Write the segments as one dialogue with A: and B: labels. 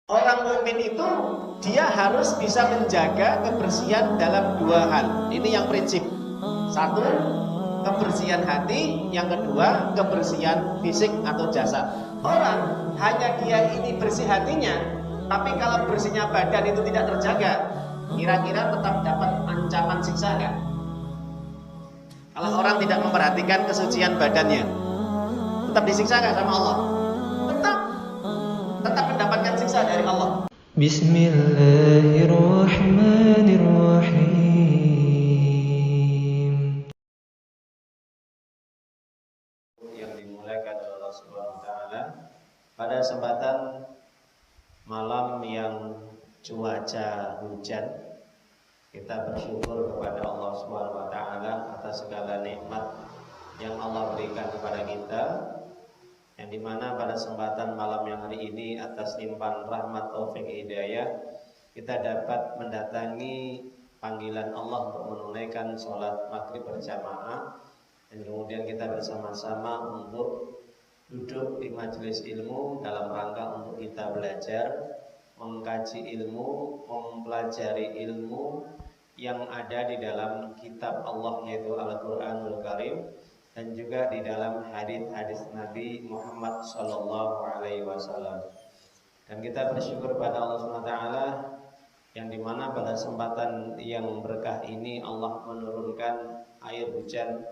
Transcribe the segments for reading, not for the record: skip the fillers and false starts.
A: Orang mukmin itu dia harus bisa menjaga kebersihan dalam dua hal. Ini yang prinsip. Satu, kebersihan hati. Yang kedua, kebersihan fisik atau jasad. Orang hanya dia ini bersih hatinya, tapi kalau bersihnya badan itu tidak terjaga, kira-kira tetap dapat ancaman siksa nggak? Kalau orang tidak memperhatikan kesucian badannya, tetap disiksa nggak sama Allah? Tetap mendapatkan siksa dari Allah.
B: Bismillahirrahmanirrahim.
A: Yang dimuliakan oleh Allah Subhanahu wa taala, pada kesempatan malam yang cuaca hujan, kita bersyukur kepada Allah Subhanahu wa taala atas segala nikmat yang Allah berikan kepada kita, yang dimana pada kesempatan malam yang hari ini atas limpahan rahmat taufik hidayah kita dapat mendatangi panggilan Allah untuk menunaikan sholat maghrib berjamaah, dan kemudian kita bersama-sama untuk duduk di majelis ilmu dalam rangka untuk kita belajar, mengkaji ilmu, mempelajari ilmu yang ada di dalam kitab Allah yaitu Al-Quranul Karim, dan juga di dalam hadis-hadis Nabi Muhammad SAW. Dan kita bersyukur pada Allah SWT yang dimana pada kesempatan yang berkah ini Allah menurunkan air hujan,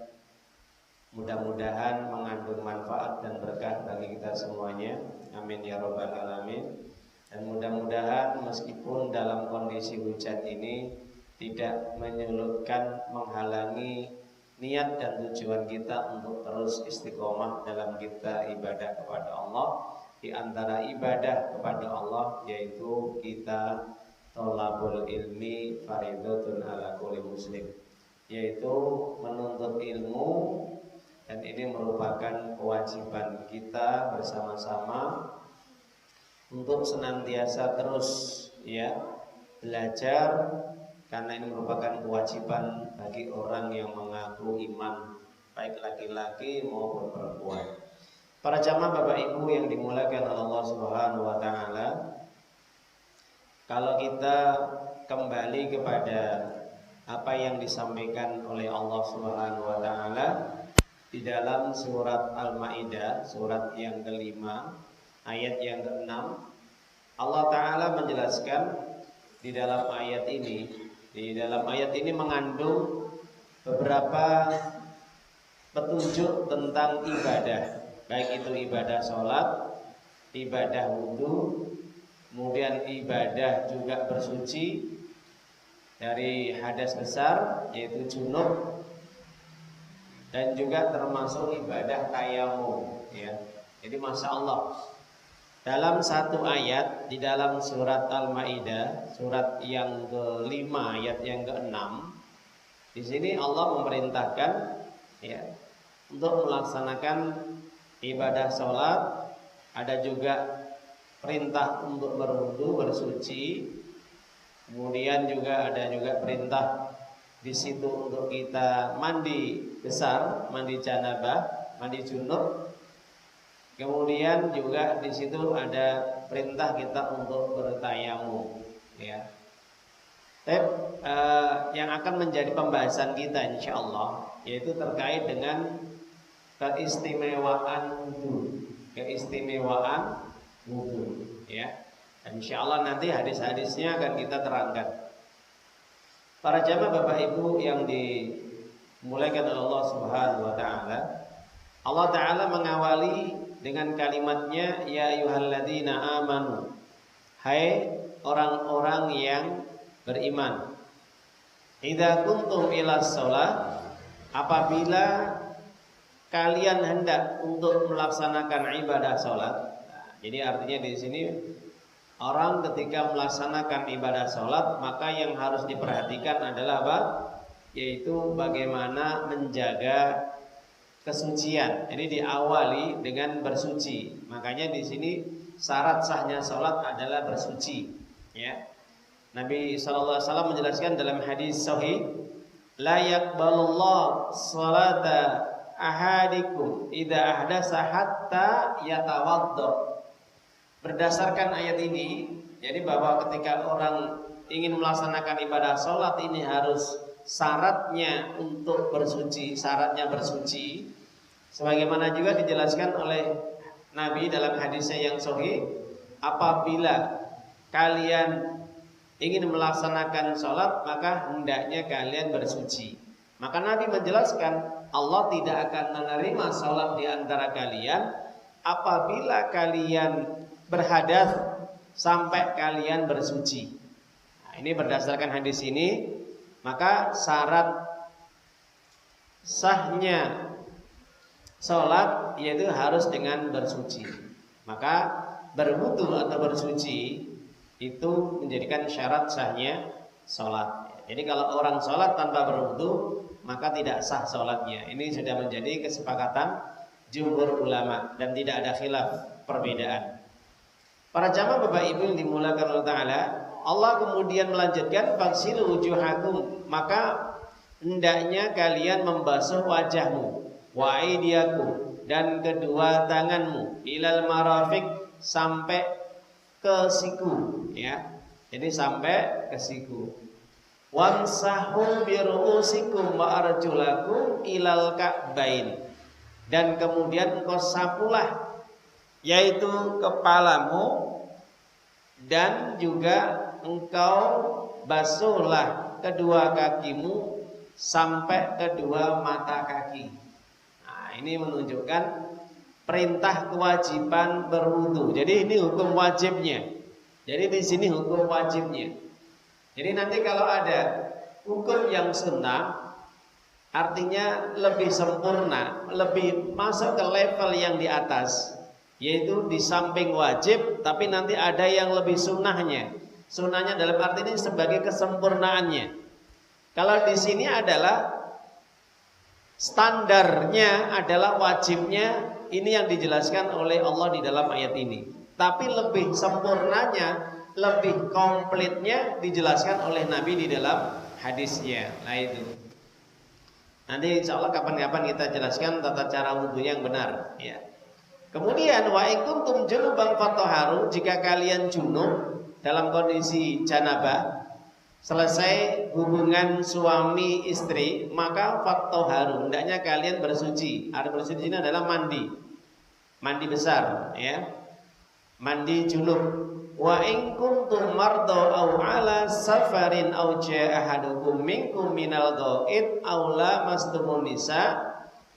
A: mudah-mudahan mengandung manfaat dan berkah bagi kita semuanya. Amin ya rabbal alamin. Dan mudah-mudahan meskipun dalam kondisi hujan ini tidak menyulutkan, menghalangi niat dan tujuan kita untuk terus istiqomah dalam kita ibadah kepada Allah. Di antara ibadah kepada Allah yaitu kita thalabul ilmi fardhatun ala kulli muslim, yaitu menuntut ilmu, dan ini merupakan kewajiban kita bersama-sama untuk senantiasa terus belajar, karena ini merupakan kewajiban bagi orang yang mengaku iman, baik laki-laki maupun perempuan. Para jamaah Bapak Ibu yang dimuliakan oleh Allah Subhanahu wa taala, kalau kita kembali kepada apa yang disampaikan oleh Allah Subhanahu wa taala di dalam surat Al-Maidah, surat yang kelima, ayat yang ke-6, Allah taala menjelaskan di dalam ayat ini. Di dalam ayat ini mengandung beberapa petunjuk tentang ibadah, baik itu ibadah sholat, ibadah wudhu, kemudian ibadah juga bersuci dari hadas besar yaitu junub, dan juga termasuk ibadah tayamum. Jadi masya Allah, dalam satu ayat di dalam surat Al-Maidah, surat yang kelima ayat yang ke-6, di sini Allah memerintahkan untuk melaksanakan ibadah sholat, ada juga perintah untuk berwudu, bersuci, kemudian juga ada perintah di situ untuk kita mandi besar, mandi janabah, mandi junub. Kemudian juga di situ ada perintah kita untuk bertayamum. Yang akan menjadi pembahasan kita insya Allah yaitu terkait dengan keistimewaan wudu, Dan insya Allah nanti hadis-hadisnya akan kita terangkan. Para jamaah Bapak Ibu yang dimuliakan oleh Allah Subhanahu wa taala, Allah taala mengawali dengan kalimatnya ya ayyuhalladzina amanu, hai orang-orang yang beriman, idza kuntum ilas shalah, apabila kalian hendak untuk melaksanakan ibadah salat. Jadi artinya di sini orang ketika melaksanakan ibadah salat, maka yang harus diperhatikan adalah apa? Yaitu bagaimana menjaga kesucian. Ini diawali dengan bersuci. Makanya di sini syarat sahnya salat adalah bersuci. Nabi SAW menjelaskan dalam hadis sahih, la yaqbalullah salata ahadikum idza ahdasa hatta yatawadda. berdasarkan ayat ini, jadi bahwa ketika orang ingin melaksanakan ibadah sholat ini harus syaratnya untuk bersuci, syaratnya bersuci. Sebagaimana juga dijelaskan oleh Nabi dalam hadisnya yang sahih, apabila kalian ingin melaksanakan sholat maka hendaknya kalian bersuci. Maka Nabi menjelaskan Allah tidak akan menerima sholat di antara kalian apabila kalian berhadas sampai kalian bersuci. Nah, ini berdasarkan hadis ini, maka syarat sahnya sholat yaitu harus dengan bersuci. Maka berwudu atau bersuci itu menjadikan syarat sahnya sholat. Jadi kalau orang sholat tanpa berwudu maka tidak sah sholatnya. Ini sudah menjadi kesepakatan jumhur ulama dan tidak ada khilaf perbedaan. Para jamaah Bapak Ibu yang dimuliakan Allah Ta'ala, Allah kemudian melanjutkan faghsilu wujuhakum, maka hendaknya kalian membasuh wajahmu, wa aydiyakum, dan kedua tanganmu, ilal marafiq, sampai ke siku, ya. Jadi sampai ke siku. Wamsahu bi ru'usikum wa arjulakum ilal ka'bain, dan kemudian engkau sapulah, yaitu kepalamu, dan juga engkau basuhlah kedua kakimu sampai kedua mata kaki. Nah, ini menunjukkan perintah kewajiban berwudu. Jadi ini hukum wajibnya. Jadi di sini hukum wajibnya. Jadi nanti kalau ada hukum yang sunnah, artinya lebih sempurna, lebih masuk ke level yang di atas, yaitu di samping wajib, tapi nanti ada yang lebih sunnahnya. Sunnahnya dalam arti ini sebagai kesempurnaannya. Kalau di sini adalah standarnya adalah wajibnya, ini yang dijelaskan oleh Allah di dalam ayat ini. Tapi lebih sempurnanya, lebih komplitnya dijelaskan oleh Nabi di dalam hadisnya. Nah itu. Nanti insya Allah kapan-kapan kita jelaskan tata cara wudhu yang benar. Ya. Kemudian wa in kuntum junuban fatahharu, jika kalian junub dalam kondisi janabah, selesai hubungan suami istri, maka fatahharu, hendaknya kalian bersuci. Arti bersuci ini adalah mandi. Mandi besar, ya. Mandi junub. Wa in kuntum marda aw ala safarin aw jaa ahadukum minkum minal ghaid aw lamastumun nisa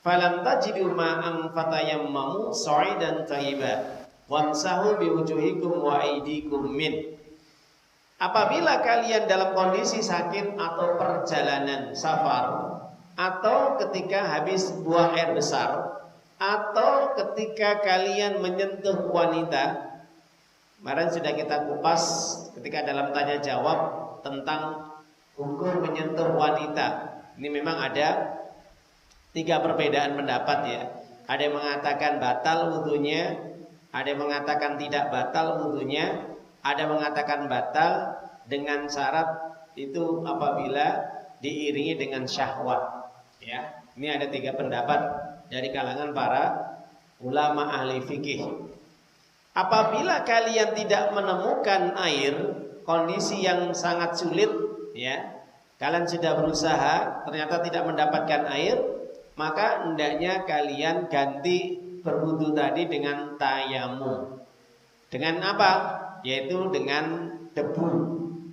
A: falam tajidu ma'an fatayammamu sa'idan thayyiban wamsahu biwujuhikum wa aydikum min. Apabila kalian dalam kondisi sakit atau perjalanan safar, atau ketika habis buang air besar, atau ketika kalian menyentuh wanita. Kemarin sudah kita kupas ketika dalam tanya jawab tentang hukum menyentuh wanita. Ini memang ada 3 perbedaan pendapat, ya. Ada yang mengatakan batal wudunya, ada yang mengatakan tidak batal wudunya, ada yang mengatakan batal dengan syarat itu apabila diiringi dengan syahwat, ya. Ini ada 3 pendapat dari kalangan para ulama ahli fikih. Apabila kalian tidak menemukan air, kondisi yang sangat sulit, ya, kalian sudah berusaha ternyata tidak mendapatkan air, maka hendaknya kalian ganti berwudu tadi dengan tayamum. Dengan apa? Yaitu dengan debu.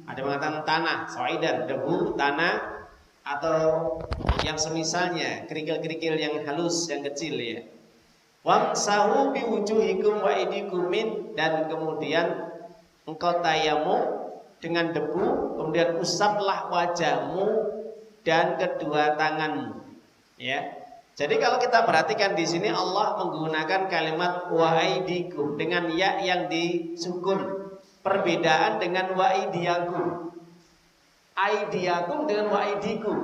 A: Ada mengatakan tanah, soidan, debu, tanah, atau yang semisalnya, kerikil-kerikil yang halus, yang kecil, ya. Wamsahu biwujuhikum wa aydikum min, dan kemudian engkau tayamum dengan debu, kemudian usaplah wajahmu dan kedua tanganmu, ya. Jadi kalau kita perhatikan di sini Allah menggunakan kalimat wa aydikum dengan ya yang disukun. Perbedaan dengan wa aydiyakum. Aydiyakum dengan wa aydikum.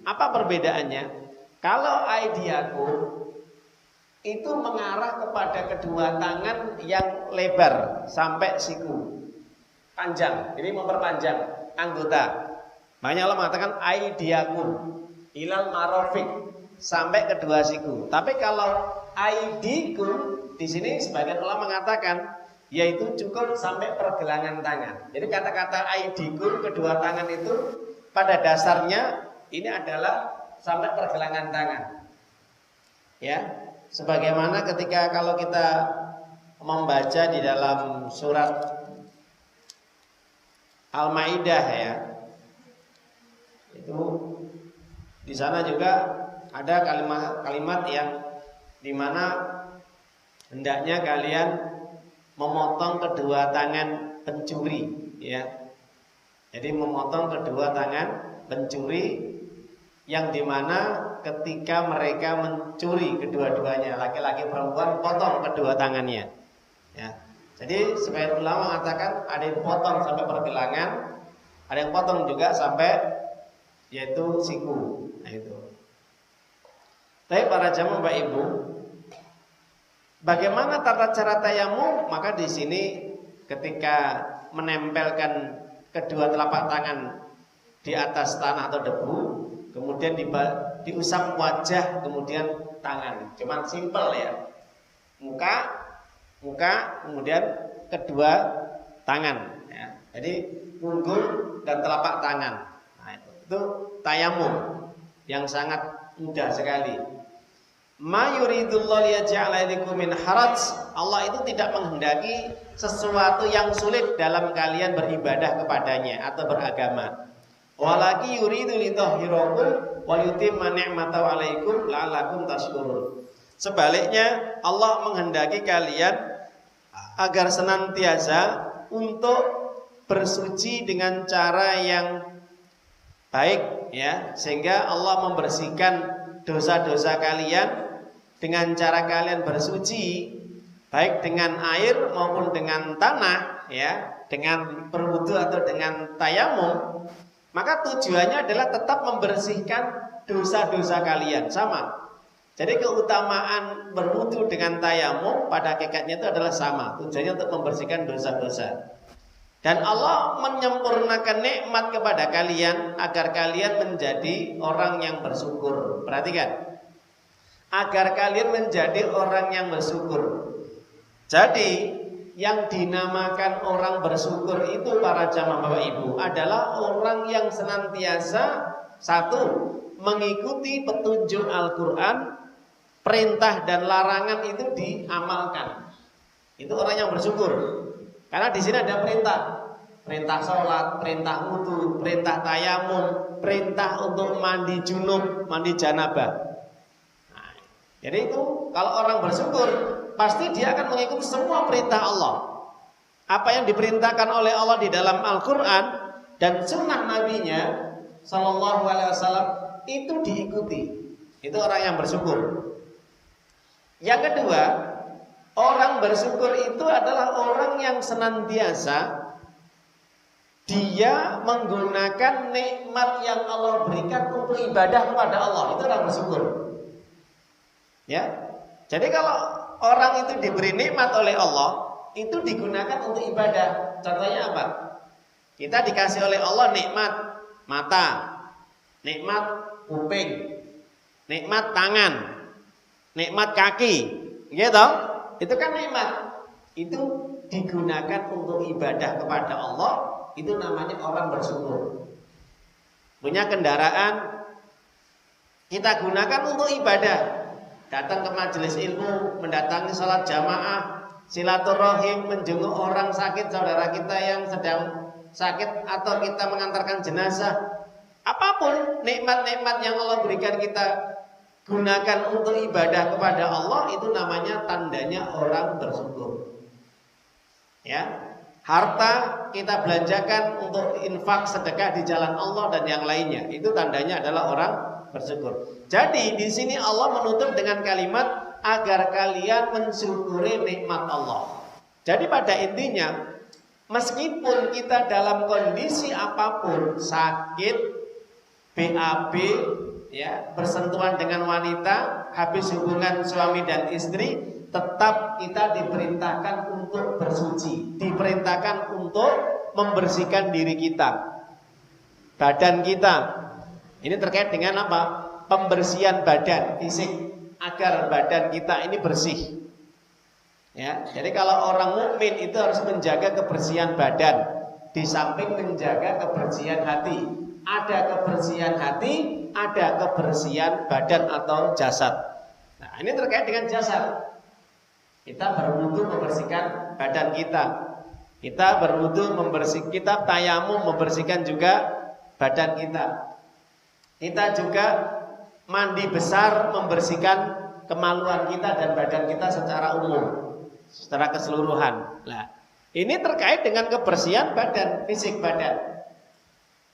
A: Apa perbedaannya? Kalau aydiyakum itu mengarah kepada kedua tangan yang lebar sampai siku, panjang. Ini memperpanjang anggota. Makanya Allah mengatakan aydiyakum ilal marafiq, sampai kedua siku. Tapi kalau aydikum di sini sebagian ulama mengatakan yaitu cukup sampai pergelangan tangan. Jadi kata-kata aidikum, kedua tangan itu pada dasarnya ini adalah sampai pergelangan tangan. Ya, sebagaimana ketika kalau kita membaca di dalam surat Al-Maidah ya, itu di sana juga ada kalimat yang dimana hendaknya kalian memotong kedua tangan pencuri, ya. Jadi memotong kedua tangan pencuri yang dimana ketika mereka mencuri kedua-duanya, laki-laki perempuan, potong kedua tangannya. Ya. Jadi sebagian ulama mengatakan ada yang potong sampai pergelangan, ada yang potong juga sampai yaitu siku. Nah itu. Tapi para jamaah Bapak Ibu, bagaimana tata cara tayamum? Maka di sini ketika menempelkan kedua telapak tangan di atas tanah atau debu, kemudian diusap wajah, kemudian tangan. Cuman simpel ya. Muka, kemudian kedua tangan. Ya. Jadi punggung dan telapak tangan. Nah, itu tayamum yang sangat mudah sekali. Ma yuridullahu liyaj'ala alaikum min haraj. Allah itu tidak menghendaki sesuatu yang sulit dalam kalian beribadah kepadanya atau beragama. Walaki yuridu litahhirakum wa yutimma ni'matahu 'alaikum la'allakum tashkurun. Sebaliknya Allah menghendaki kalian agar senantiasa untuk bersuci dengan cara yang baik ya, sehingga Allah membersihkan dosa-dosa kalian dengan cara kalian bersuci baik dengan air maupun dengan tanah ya, dengan berwudu atau dengan tayamum. Maka tujuannya adalah tetap membersihkan dosa-dosa kalian. Sama. Jadi keutamaan berwudu dengan tayamum pada hakikatnya itu adalah sama. Tujuannya untuk membersihkan dosa-dosa. Dan Allah menyempurnakan nikmat kepada kalian agar kalian menjadi orang yang bersyukur. Perhatikan. Agar kalian menjadi orang yang bersyukur. Jadi yang dinamakan orang bersyukur itu para jamaah Bapak Ibu adalah orang yang senantiasa satu, mengikuti petunjuk Al-Quran, perintah dan larangan itu diamalkan. Itu orang yang bersyukur. Karena di sini ada perintah sholat, perintah wudu, perintah tayamum, perintah untuk mandi junub, mandi janabah. Nah, jadi itu kalau orang bersyukur pasti dia akan mengikuti semua perintah Allah. Apa yang diperintahkan oleh Allah di dalam Al-Quran dan sunnah Nabi-Nya Sallallahu Alaihi Wasallam itu diikuti. Itu orang yang bersyukur. Yang kedua, orang bersyukur itu adalah orang yang senantiasa dia menggunakan nikmat yang Allah berikan untuk ibadah kepada Allah. Itu orang bersyukur. Ya. Jadi kalau orang itu diberi nikmat oleh Allah, itu digunakan untuk ibadah. Contohnya apa? Kita dikasih oleh Allah nikmat mata, nikmat kuping, nikmat tangan, nikmat kaki, gitu. Itu kan nikmat. Itu digunakan untuk ibadah kepada Allah. Itu namanya orang bersyukur. Punya kendaraan, kita gunakan untuk ibadah. Datang ke majelis ilmu, mendatangi salat jamaah, silaturahim, menjenguk orang sakit, saudara kita yang sedang sakit, atau kita mengantarkan jenazah. Apapun nikmat-nikmat yang Allah berikan kita gunakan untuk ibadah kepada Allah, itu namanya tandanya orang bersyukur. Ya, harta kita belanjakan untuk infak, sedekah di jalan Allah dan yang lainnya, itu tandanya adalah orang bersyukur. Jadi di sini Allah menutup dengan kalimat agar kalian mensyukuri nikmat Allah. Jadi pada intinya, meskipun kita dalam kondisi apapun, sakit, BAB, ya, bersentuhan dengan wanita, habis hubungan suami dan istri, tetap kita diperintahkan untuk bersuci, diperintahkan untuk membersihkan diri kita, badan kita. Ini terkait dengan apa? Pembersihan badan fisik agar badan kita ini bersih. Ya, jadi kalau orang mukmin itu harus menjaga kebersihan badan, di samping menjaga kebersihan hati. Ada kebersihan hati, ada kebersihan badan atau jasad. Nah, ini terkait dengan jasad. Kita berwudu membersihkan badan kita. Kita berwudu membersihkan, kita tayamum membersihkan juga badan kita. Kita juga mandi besar membersihkan kemaluan kita dan badan kita secara umum, secara keseluruhan. Nah, ini terkait dengan kebersihan badan, fisik badan.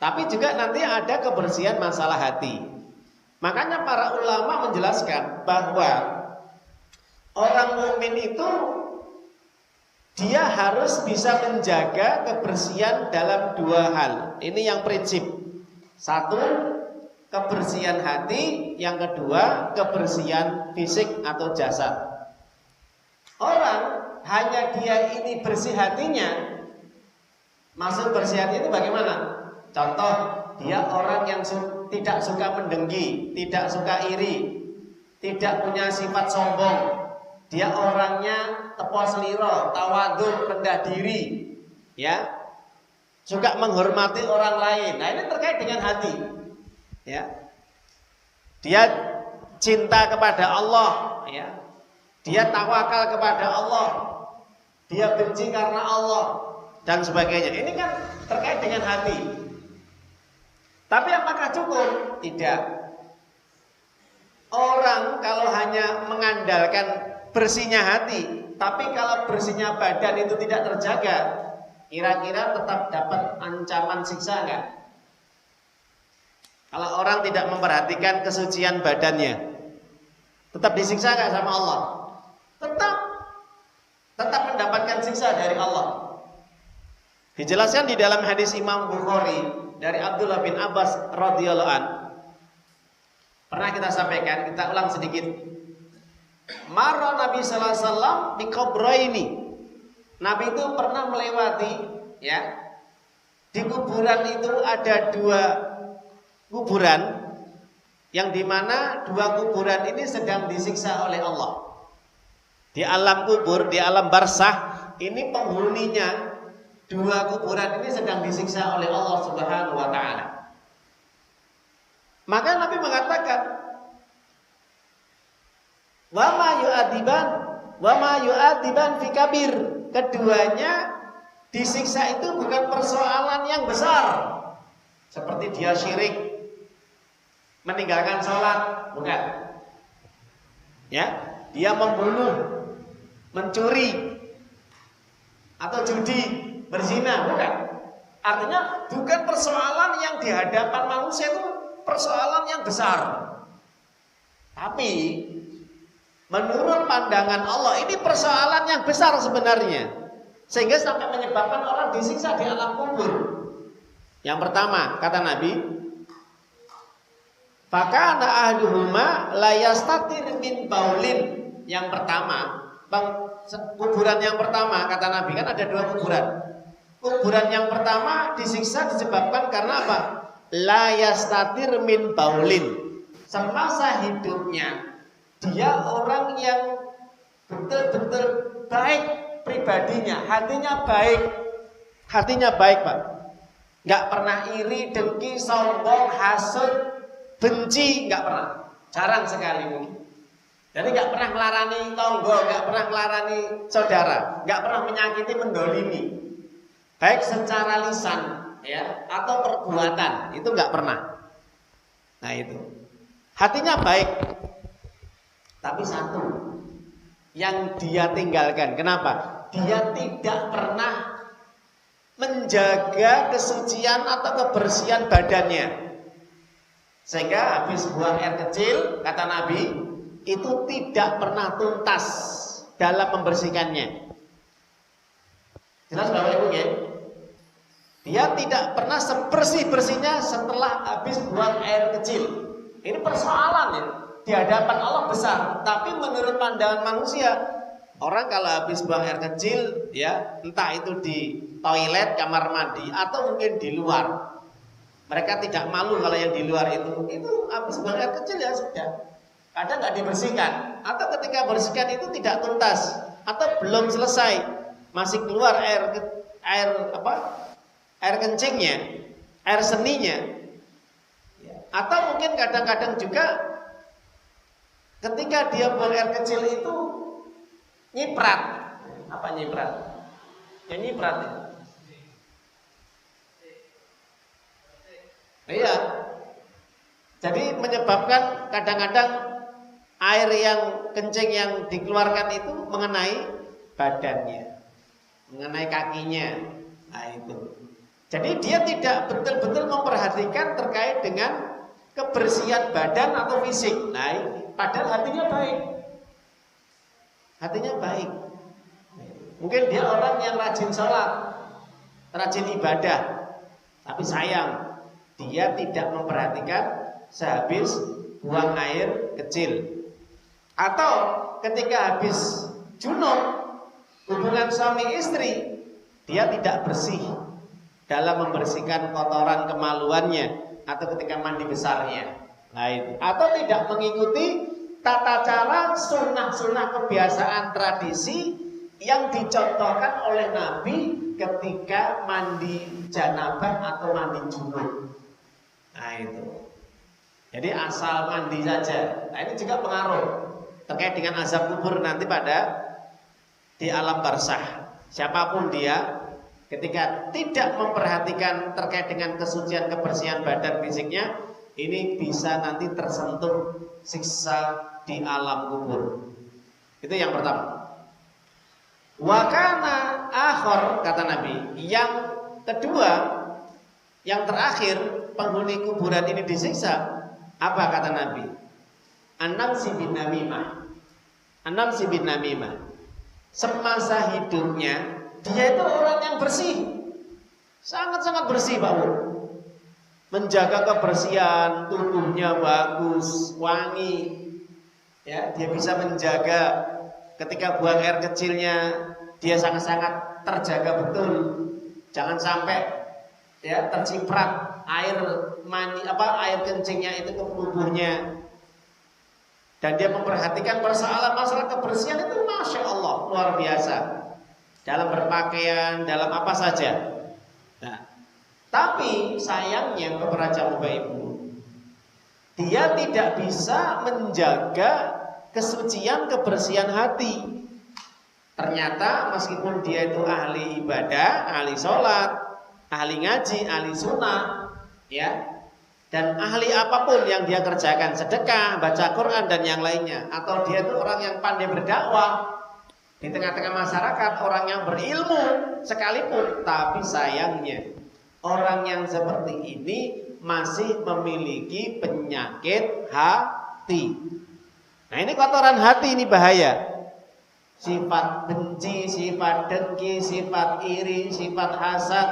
A: Tapi juga nanti ada kebersihan masalah hati. Makanya para ulama menjelaskan bahwa orang mukmin itu dia harus bisa menjaga kebersihan dalam dua hal. Ini yang prinsip. Satu, kebersihan hati. Yang kedua, kebersihan fisik atau jasad. Orang hanya dia ini bersih hatinya. Maksud bersih hati itu bagaimana? Contoh, dia orang yang tidak suka mendengki, tidak suka iri, tidak punya sifat sombong. Dia orangnya tepo seliro, tawadhu, rendah diri, ya, suka menghormati orang lain. Nah, ini terkait dengan hati, ya. Dia cinta kepada Allah, ya. Dia tawakal kepada Allah, dia benci karena Allah dan sebagainya. Ini kan terkait dengan hati. Tapi apakah cukup? Tidak. Orang kalau hanya mengandalkan bersihnya hati, tapi kalau bersihnya badan itu tidak terjaga, kira-kira tetap dapat ancaman siksa enggak? Kalau orang tidak memperhatikan kesucian badannya, tetap disiksa enggak sama Allah? Tetap mendapatkan siksa dari Allah. Dijelaskan di dalam hadis Imam Bukhari dari Abdullah bin Abbas radhiyallahu an. Pernah kita sampaikan, kita ulang sedikit. Marra Nabi sallallahu alaihi wasallam di kubraini. Nabi itu pernah melewati, ya. Di kuburan itu ada dua kuburan yang dimana dua kuburan ini sedang disiksa oleh Allah. Di alam kubur, di alam barzakh, ini penghuninya dua kuburan ini sedang disiksa oleh Allah Subhanahu wa taala. Maka Nabi mengatakan, "Wa ma yu'adiban fi kabir." Keduanya disiksa itu bukan persoalan yang besar. Seperti dia syirik, meninggalkan sholat, bukan. Ya, dia membunuh, mencuri, atau judi, berzina, bukan. Artinya bukan persoalan yang di hadapan manusia itu persoalan yang besar. Tapi menurut pandangan Allah ini persoalan yang besar sebenarnya, sehingga sampai menyebabkan orang disiksa di alam kubur. Yang pertama, kata Nabi, fakana ahduhuma la yastatir min baulin. Yang pertama, kuburan yang pertama, kata Nabi, kan ada dua kuburan. Kuburan yang pertama disiksa disebabkan karena apa? La yastatir min baulin. Semasa hidupnya dia orang yang betul-betul baik pribadinya, hatinya baik. Hatinya baik, Pak. Enggak pernah iri, dengki, sombong, hasud, benci, enggak pernah. Jarang sekali mungkin. Jadi enggak pernah melarani tonggo, enggak pernah melarani saudara, enggak pernah menyakiti, mendolimi. Baik secara lisan, ya, atau perbuatan, itu enggak pernah. Nah itu, hatinya baik. Tapi satu yang dia tinggalkan, kenapa? Dia tidak pernah menjaga kesucian atau kebersihan badannya, sehingga habis buang air kecil, kata Nabi, itu tidak pernah tuntas dalam membersihkannya. Jelas Bapak Ibu ya? Dia tidak pernah sebersih-bersihnya setelah habis buang air kecil. Ini persoalan ya. Di hadapan Allah besar, tapi menurut pandangan manusia, orang kalau habis buang air kecil, ya, entah itu di toilet, kamar mandi, atau mungkin di luar, mereka tidak malu kalau yang di luar itu habis buang air kecil ya sudah, kadang nggak dibersihkan, atau ketika bersihkan itu tidak tuntas, atau belum selesai, masih keluar air kencingnya, air seninya. Atau mungkin kadang-kadang juga ketika dia buang air kecil itu nyiprat. Apa nyiprat? Ya nyiprat ya. Iya. Jadi menyebabkan kadang-kadang air yang kencing yang dikeluarkan itu mengenai badannya, mengenai kakinya. Nah itu. Jadi dia tidak betul-betul memperhatikan terkait dengan kebersihan badan atau fisik. Nah, padahal hatinya baik. Hatinya baik. Mungkin dia orang yang rajin sholat, rajin ibadah, tapi sayang dia tidak memperhatikan sehabis buang air kecil, atau ketika habis junub hubungan suami istri dia tidak bersih dalam membersihkan kotoran kemaluannya atau ketika mandi besarnya. Nah itu. Atau tidak mengikuti tata cara sunnah-sunnah kebiasaan tradisi yang dicontohkan oleh Nabi ketika mandi janabah atau mandi junub. Nah itu. Jadi asal mandi saja. Nah ini juga pengaruh terkait dengan azab kubur nanti di alam barzakh. Siapapun dia, ketika tidak memperhatikan terkait dengan kesucian kebersihan badan fisiknya, ini bisa nanti tersentuh siksa di alam kubur. Itu yang pertama. Wa kana akhir, kata Nabi. Yang kedua, yang terakhir penghuni kuburan ini disiksa. Apa kata Nabi? An-namsi bin namimah. An-namsi bin namimah. Semasa hidupnya dia itu orang yang bersih, sangat-sangat bersih, Pak Bu. Menjaga kebersihan, tubuhnya bagus, wangi. Ya, dia bisa menjaga ketika buang air kecilnya, dia sangat-sangat terjaga betul. Jangan sampai ya terciprat air kencingnya itu ke tubuhnya. Dan dia memperhatikan persoalan masalah kebersihan itu, masya Allah, luar biasa. Dalam berpakaian, dalam apa saja. Nah, tapi sayangnya kepada Bapak Ibu, dia tidak bisa menjaga kesucian kebersihan hati. Ternyata meskipun dia itu ahli ibadah, ahli sholat, ahli ngaji, ahli sunnah, ya, dan ahli apapun yang dia kerjakan, sedekah, baca Quran dan yang lainnya, atau dia itu orang yang pandai berdakwah di tengah-tengah masyarakat, orang yang berilmu sekalipun, tapi sayangnya orang yang seperti ini masih memiliki penyakit hati. Nah ini kotoran hati, ini bahaya. Sifat benci, sifat dengki, sifat iri, sifat hasad,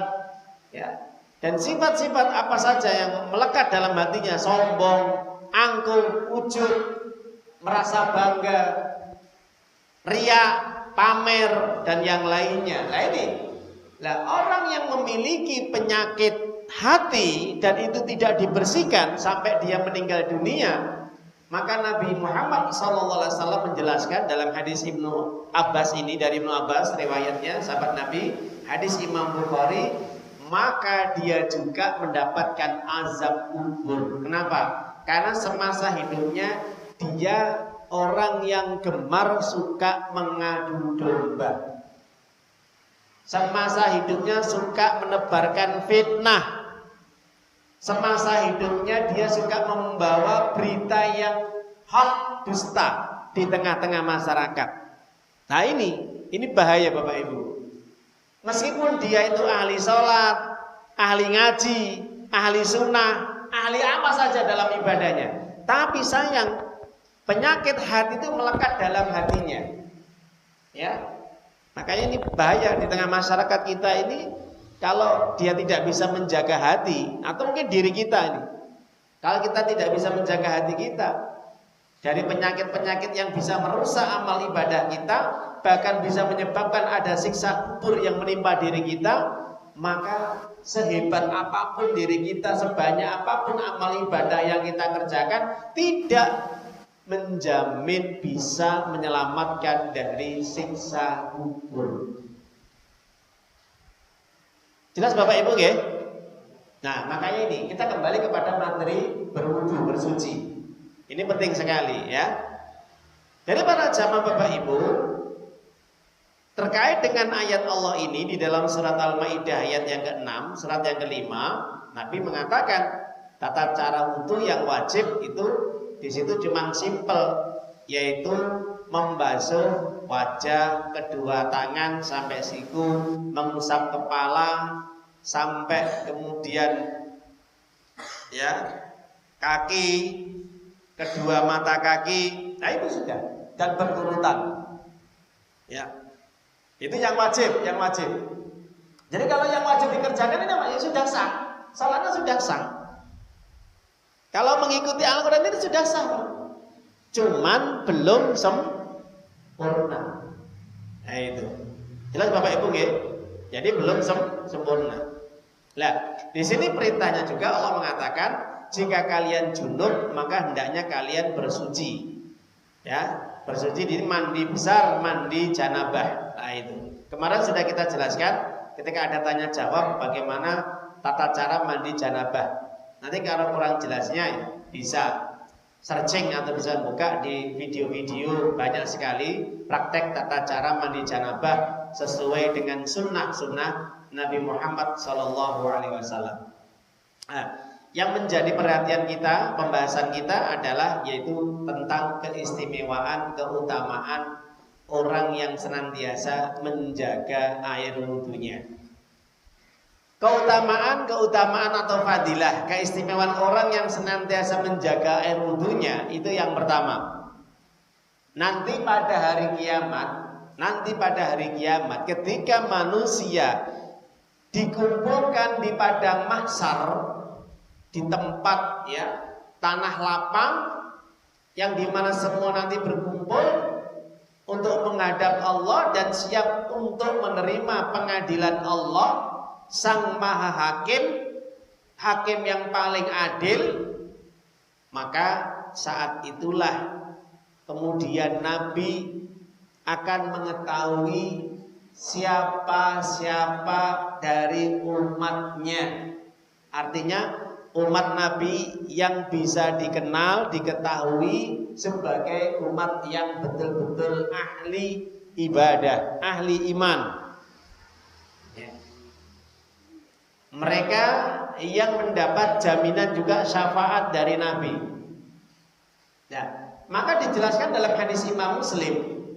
A: ya. Dan sifat-sifat apa saja yang melekat dalam hatinya, sombong, angkuh, ujub, merasa bangga, riya, pamer, dan yang lainnya. Nah ini, orang yang memiliki penyakit hati dan itu tidak dibersihkan sampai dia meninggal dunia, maka Nabi Muhammad SAW menjelaskan dalam hadis Ibnu Abbas ini, dari Ibnu Abbas riwayatnya, sahabat Nabi, hadis Imam Bukhari, maka dia juga mendapatkan azab kubur. Kenapa? Karena semasa hidupnya dia orang yang gemar suka mengadu domba. Semasa hidupnya suka menebarkan fitnah. Semasa hidupnya dia suka membawa berita yang hak, dusta di tengah-tengah masyarakat. Nah ini bahaya Bapak Ibu. Meskipun dia itu ahli sholat, ahli ngaji, ahli sunnah, ahli apa saja dalam ibadahnya, tapi sayang penyakit hati itu melekat dalam hatinya. Ya, makanya ini bahaya di tengah masyarakat kita ini. Kalau dia tidak bisa menjaga hati, atau mungkin diri kita ini, kalau kita tidak bisa menjaga hati kita dari penyakit-penyakit yang bisa merusak amal ibadah kita, bahkan bisa menyebabkan ada siksa kubur yang menimpa diri kita, maka sehebat apapun diri kita, sebanyak apapun amal ibadah yang kita kerjakan, tidak menjamin bisa menyelamatkan dari siksa kubur. Jelas Bapak Ibu ya? Nah, makanya ini kita kembali kepada materi berwudu, bersuci. Ini penting sekali ya. Dari para jamaah Bapak Ibu, terkait dengan ayat Allah ini di dalam surat Al-Maidah ayat yang ke-6, surat yang ke-5, Nabi mengatakan tata cara wudu yang wajib itu di situ cuma simple, yaitu membasuh wajah, kedua tangan sampai siku, mengusap kepala sampai kemudian ya kaki, kedua mata kaki. Nah itu sudah, dan berurutan. Ya. Itu yang wajib, yang wajib. Jadi kalau yang wajib dikerjakan ini sudah sah. Salatnya sudah sah. Kalau mengikuti Al-Quran itu sudah sah. Cuman belum sempurna. Nah itu. Jelas Bapak Ibu nggih? Jadi belum sempurna. Nah, di sini perintahnya juga Allah mengatakan, jika kalian junub maka hendaknya kalian bersuci. Ya, bersuci di mandi besar, mandi janabah. Nah itu. Kemarin sudah kita jelaskan ketika ada tanya jawab bagaimana tata cara mandi janabah. Nanti kalau kurang jelasnya ya, bisa searching atau bisa buka di video-video, banyak sekali praktek tata cara mandi janabah sesuai dengan sunnah-sunnah Nabi Muhammad SAW. Nah, yang menjadi perhatian kita, pembahasan kita adalah yaitu tentang keistimewaan, keutamaan orang yang senantiasa menjaga air wudunya. Keutamaan atau fadilah, keistimewaan orang yang senantiasa menjaga air wudunya itu yang pertama. Nanti pada hari kiamat ketika manusia dikumpulkan di padang mahsyar, di tempat ya tanah lapang yang dimana semua nanti berkumpul untuk menghadap Allah dan siap untuk menerima pengadilan Allah, Sang Maha Hakim, Hakim yang paling adil. Maka saat itulah kemudian Nabi akan mengetahui siapa-siapa dari umatnya. Artinya umat Nabi yang bisa dikenal, diketahui sebagai umat yang betul-betul ahli ibadah, ahli iman. Mereka yang mendapat jaminan juga syafaat dari Nabi. Nah, maka dijelaskan dalam hadis Imam Muslim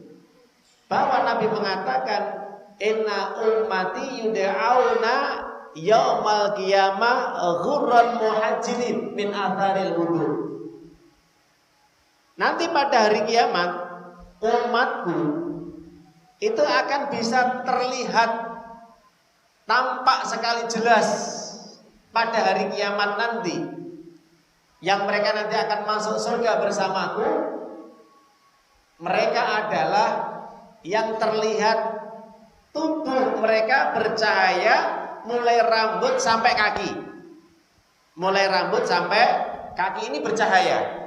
A: bahwa Nabi mengatakan, inna ummati yud'auna yaumal qiyamah ghurran muhajjilin min atharil wudu. Nanti pada hari kiamat umatku itu akan bisa terlihat tampak sekali jelas pada hari kiamat nanti, yang mereka nanti akan masuk surga bersamaku. Mereka adalah yang terlihat tubuh mereka bercahaya mulai rambut sampai kaki. Mulai rambut sampai kaki ini bercahaya.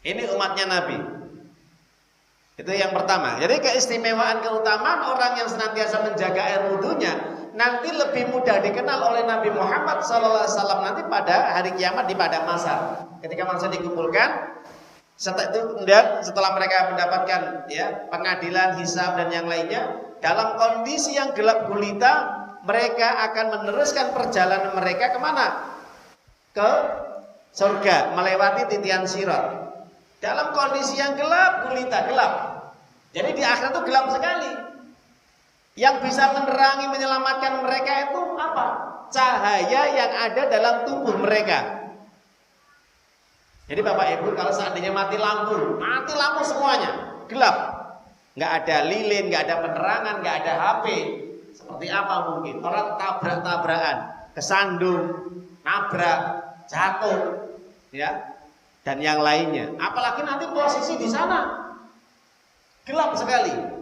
A: Ini umatnya Nabi. Itu yang pertama. Jadi keistimewaan, keutamaan orang yang senantiasa menjaga air wudunya nanti lebih mudah dikenal oleh Nabi Muhammad SAW nanti pada hari kiamat di padang mahsyar. Ketika manusia dikumpulkan, setelah mereka mendapatkan ya pengadilan, hisab dan yang lainnya, dalam kondisi yang gelap gulita, mereka akan meneruskan perjalanan mereka kemana? Ke surga, melewati titian sirat. Dalam kondisi yang gelap gulita, gelap. Jadi di akhirat itu gelap sekali. Yang bisa menerangi, menyelamatkan mereka itu apa? Cahaya yang ada dalam tubuh mereka. Jadi Bapak Ibu, kalau seandainya mati lampu semuanya, gelap, nggak ada lilin, nggak ada penerangan, nggak ada HP, seperti apa mungkin? Orang tabrak-tabrakan, kesandung, nabrak, jatuh, ya, dan yang lainnya. Apalagi nanti posisi di sana gelap sekali.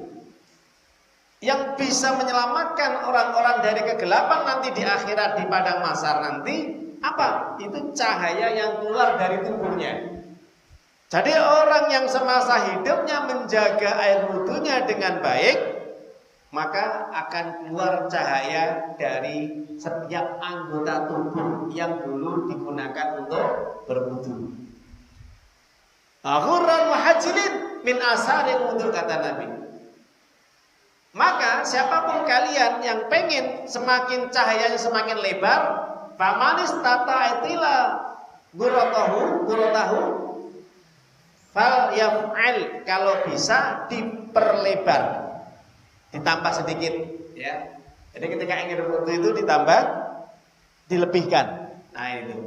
A: Yang bisa menyelamatkan orang-orang dari kegelapan nanti di akhirat di padang mahsyar nanti apa? Itu cahaya yang keluar dari tubuhnya. Jadi orang yang semasa hidupnya menjaga air wudhunya dengan baik, maka akan keluar cahaya dari setiap anggota tubuh yang dulu digunakan untuk berwudhu. Ghurran muhajjalin min asharil wudhu, kata Nabi. Maka siapapun kalian yang pengen semakin cahayanya semakin lebar, famanis tata itila ghurratahu fal yaf'al, kalau bisa diperlebar, ditambah sedikit, ya. Jadi ketika ingin berwudu itu ditambah, dilebihkan. Nah itu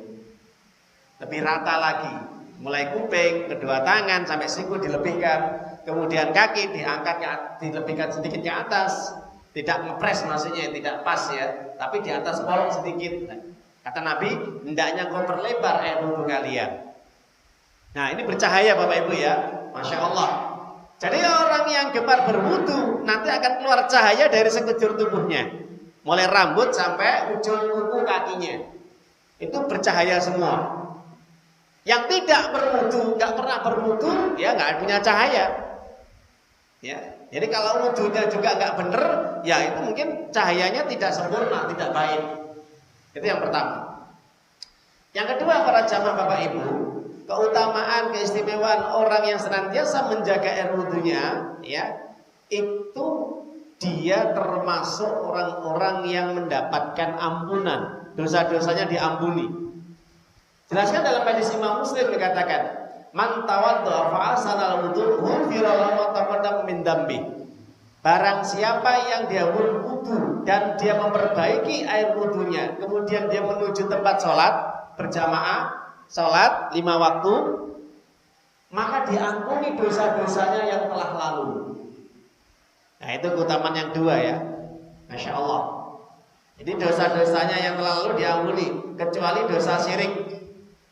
A: lebih rata lagi, mulai kuping, kedua tangan sampai siku dilebihkan, kemudian kaki diangkat, dilebihkan sedikit ke atas, tidak ngepres maksudnya, tidak pas ya, tapi di atas bolong sedikit. Kata Nabi, hendaknya kau perlebar air wudu kalian. Nah ini bercahaya Bapak Ibu ya, Masya Allah. Jadi orang yang gemar berwudu nanti akan keluar cahaya dari sekujur tubuhnya, mulai rambut sampai ujung kuku kakinya, itu bercahaya semua. Yang tidak berwudu, nggak pernah berwudu, ya nggak punya cahaya. Ya, jadi kalau wudunya juga nggak bener, ya itu mungkin cahayanya tidak sempurna, tidak baik. Itu yang pertama. Yang kedua, para jamaah Bapak Ibu, keutamaan, keistimewaan orang yang senantiasa menjaga air wudhunya, ya, itu dia termasuk orang-orang yang mendapatkan ampunan, dosa-dosanya diampuni. Jelaskan dalam hadis Imam Muslim dikatakan, man tawaddaa fa ahsanal wudu ghufira lahu ma taqaddama min dambi. Barang siapa yang dia berwudu dan dia memperbaiki air wudunya, kemudian dia menuju tempat sholat berjamaah, sholat 5 waktu, maka diampuni dosa-dosanya yang telah lalu. Nah itu keutamaan yang dua ya, Masya Allah. Jadi dosa-dosanya yang telah lalu diampuni, kecuali dosa syirik,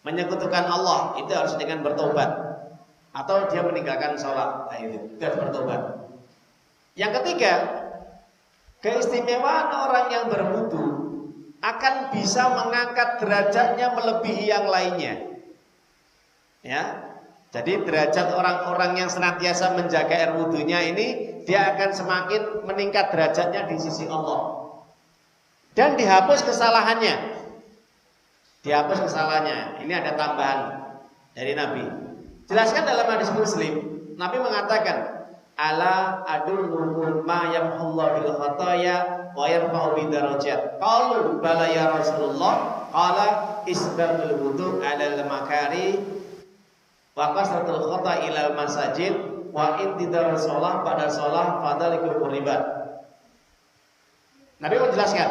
A: menyekutukan Allah, itu harus dengan bertobat, atau dia meninggalkan sholat. Nah itu harus bertobat. Yang ketiga, keistimewaan orang yang berwudu akan bisa mengangkat derajatnya melebihi yang lainnya. Ya, jadi derajat orang-orang yang senantiasa menjaga air wudunya ini, dia akan semakin meningkat derajatnya di sisi Allah. Dan dihapus kesalahannya. Dihapus kesalahannya. Ini ada tambahan dari Nabi. Jelaskan dalam hadis Muslim, Nabi mengatakan, ala adullukum ma yamhullahu bil khataya wa yarfa'u bidarajat. Qalu bala ya Rasulullah, qala isbabul wudu 'alal makari wa kasratul khata ilal masajid wa intidar shalah pada shalah fadalikul qurbat. Nabi menjelaskan,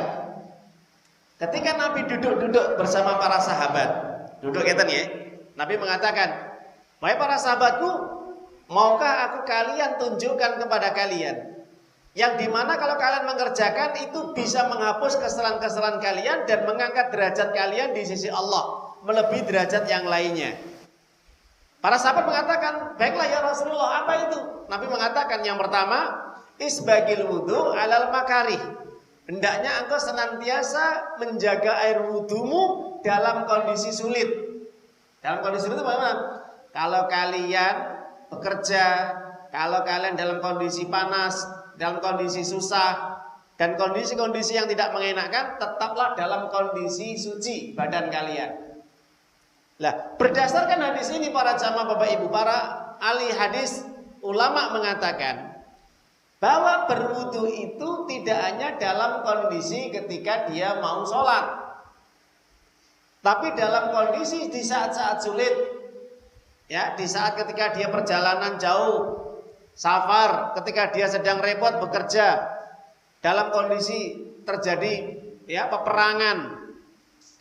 A: ketika Nabi duduk-duduk bersama para sahabat, duduk ngeten ya, Nabi mengatakan, "Wahai para sahabatku, maukah aku kalian tunjukkan kepada kalian yang dimana kalau kalian mengerjakan itu bisa menghapus kesalahan-kesalahan kalian dan mengangkat derajat kalian di sisi Allah melebihi derajat yang lainnya?" Para sahabat mengatakan, "Baiklah ya Rasulullah, apa itu?" Nabi mengatakan, yang pertama, isbagil wudu alal makarih. Hendaknya engkau senantiasa menjaga air wudumu dalam kondisi sulit. Dalam kondisi sulit itu bagaimana? Kalau kalian bekerja, kalau kalian dalam kondisi panas, dalam kondisi susah, dan kondisi-kondisi yang tidak mengenakan, tetaplah dalam kondisi suci badan kalian. Nah, berdasarkan hadis ini para jamaah Bapak Ibu, para ahli hadis, ulama mengatakan bahwa berwudu itu tidak hanya dalam kondisi ketika dia mau sholat, tapi dalam kondisi di saat-saat sulit. Ya, di saat ketika dia perjalanan jauh, safar, ketika dia sedang repot bekerja, dalam kondisi terjadi ya peperangan,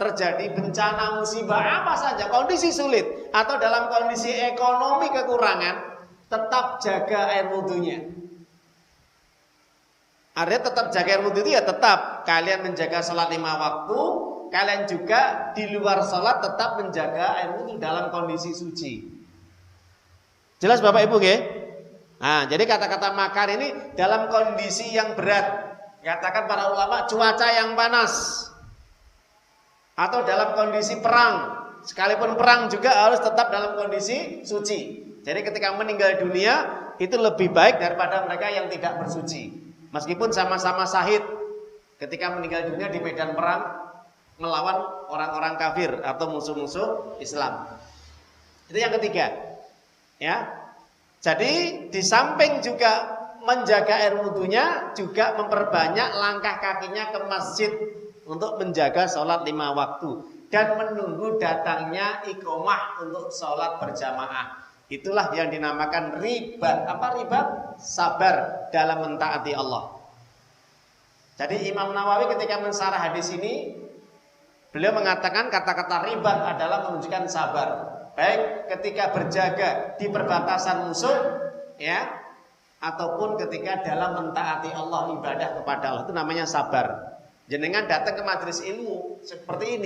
A: terjadi bencana musibah apa saja, kondisi sulit, atau dalam kondisi ekonomi kekurangan, tetap jaga air wudunya. Artinya tetap jaga air wudu itu ya tetap kalian menjaga sholat 5 waktu, kalian juga di luar sholat tetap menjaga air wudu dalam kondisi suci. Jelas Bapak Ibu nggih? Nah, jadi kata-kata makar ini dalam kondisi yang berat. Katakan para ulama cuaca yang panas, atau dalam kondisi perang, sekalipun perang juga harus tetap dalam kondisi suci. Jadi ketika meninggal dunia itu lebih baik daripada mereka yang tidak bersuci. Meskipun sama-sama syahid ketika meninggal dunia di medan perang melawan orang-orang kafir atau musuh-musuh Islam. Itu yang ketiga. Ya. Jadi di samping juga menjaga air wudunya, juga memperbanyak langkah kakinya ke masjid untuk menjaga sholat 5 waktu dan menunggu datangnya iqomah untuk sholat berjamaah. Itulah yang dinamakan ribat. Apa ribat? Sabar dalam mentaati Allah. Jadi Imam Nawawi ketika mensyarah hadis ini, beliau mengatakan kata-kata ribat adalah menunjukkan sabar. Baik ketika berjaga di perbatasan musuh, ya, ataupun ketika dalam mentaati Allah, ibadah kepada Allah, itu namanya sabar. Jenengan datang ke majelis ilmu seperti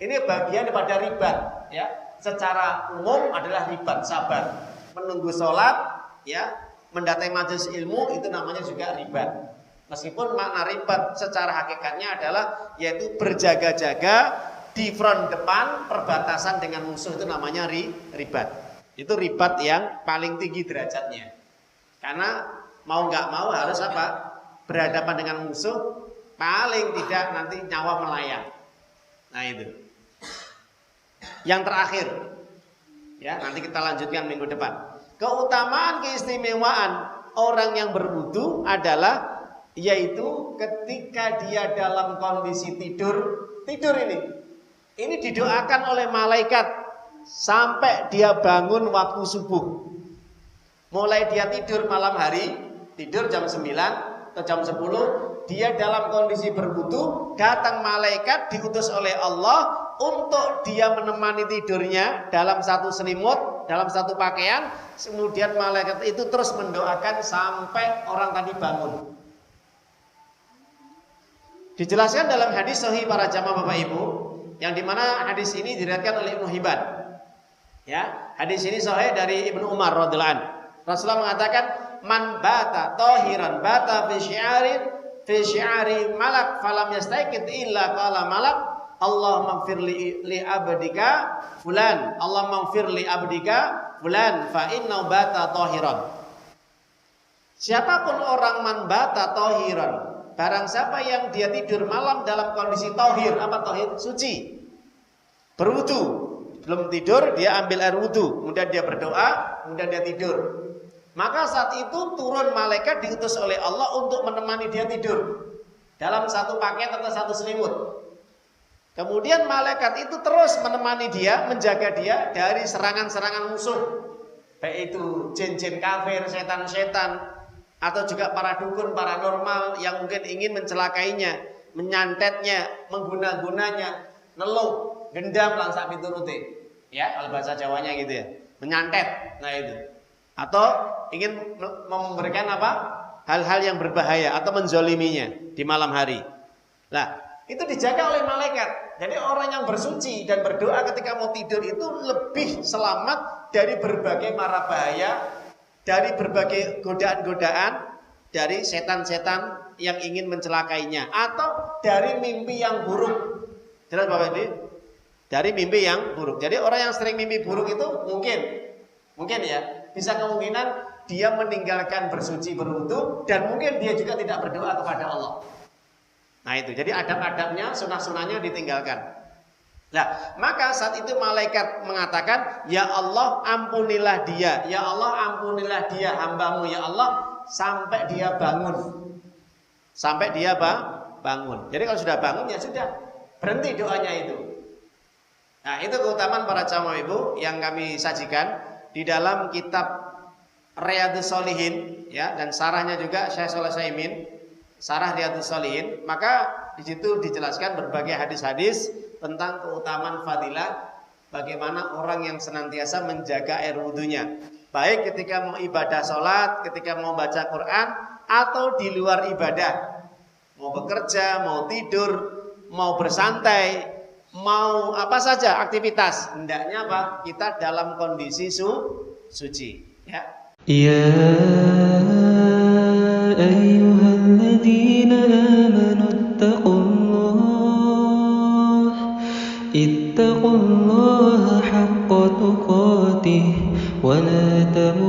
A: ini bagian daripada ribat, ya. Secara umum adalah ribat, sabar. Menunggu sholat, ya, mendatangi majelis ilmu itu namanya juga ribat. Meskipun makna ribat secara hakikatnya adalah yaitu berjaga-jaga di front depan perbatasan dengan musuh, itu namanya ribat. Itu ribat yang paling tinggi derajatnya. Karena mau nggak mau harus apa? Berhadapan dengan musuh, paling tidak nanti nyawa melayang. Nah itu. Yang terakhir, ya, nanti kita lanjutkan minggu depan. Keutamaan keistimewaan orang yang berwudu adalah yaitu ketika dia dalam kondisi tidur ini didoakan oleh malaikat sampai dia bangun waktu subuh. Mulai dia tidur malam hari, tidur jam 9 atau jam 10, dia dalam kondisi berwudu, datang malaikat diutus oleh Allah untuk dia menemani tidurnya dalam satu selimut, dalam satu pakaian. Kemudian malaikat itu terus mendoakan sampai orang tadi bangun. Dijelaskan dalam hadis sahih para jamaah Bapak Ibu, yang dimana hadis ini diriwayatkan oleh Ibnu Hibban. Ya, hadis ini sahih dari Ibnu Umar radhiyallahu anhu. Rasulullah mengatakan, "Man bata tahiran bata fi syi'ari malak falam yastaqid illa qala malak Allahumma ighfir li abdika fulan, Allahumma ighfir li abdika fulan fa innahu bata tahiran." Siapapun orang man bata tahiran, barang siapa yang dia tidur malam dalam kondisi tahir. Apa tahir? Suci. Berwudu. Belum tidur dia ambil air wudu, kemudian dia berdoa, kemudian dia tidur. Maka saat itu turun malaikat diutus oleh Allah untuk menemani dia tidur dalam satu pakaian atau satu selimut. Kemudian malaikat itu terus menemani dia, menjaga dia dari serangan-serangan musuh, baik itu jin-jin kafir, setan-setan, atau juga para dukun paranormal yang mungkin ingin mencelakainya, menyantetnya, mengguna-gunanya, neluh, gendam langsak pituruti. Ya, kalau bahasa Jawanya gitu ya. Menyantet. Nah itu. Atau ingin memberikan apa? Hal-hal yang berbahaya atau menzoliminya di malam hari. Nah, itu dijaga oleh malaikat. Jadi orang yang bersuci dan berdoa ketika mau tidur itu lebih selamat dari berbagai mara bahaya, dari berbagai godaan-godaan, dari setan-setan yang ingin mencelakainya, atau dari mimpi yang buruk. Jelas Bapak ini? Dari mimpi yang buruk. Jadi orang yang sering mimpi buruk itu mungkin ya, bisa kemungkinan dia meninggalkan bersuci berwudu dan mungkin dia juga tidak berdoa kepada Allah. Nah itu, jadi adab-adabnya, sunah-sunahnya ditinggalkan. Nah, maka saat itu malaikat mengatakan, "Ya Allah, ampunilah dia. Ya Allah, ampunilah dia hamba-Mu ya Allah sampai dia bangun." Sampai dia bangun. Jadi kalau sudah bangun ya sudah, berhenti doanya itu. Nah, itu keutamaan para jamaah Ibu yang kami sajikan di dalam kitab Riyadhus Shalihin, ya, dan sarahnya juga Syekh Shalih Utsaimin, Sarah Riyadhus Shalihin. Maka di situ dijelaskan berbagai hadis-hadis tentang keutamaan fadilah, bagaimana orang yang senantiasa menjaga air wudunya, baik ketika mau ibadah sholat, ketika mau baca Quran, atau di luar ibadah, mau bekerja, mau tidur, mau bersantai, mau apa saja aktivitas, hendaknya apa? Kita dalam kondisi suci, ya.
B: Ya ayyuhalladzina amanu ittaqullah اتقوا الله حق تقاته ولا تموتن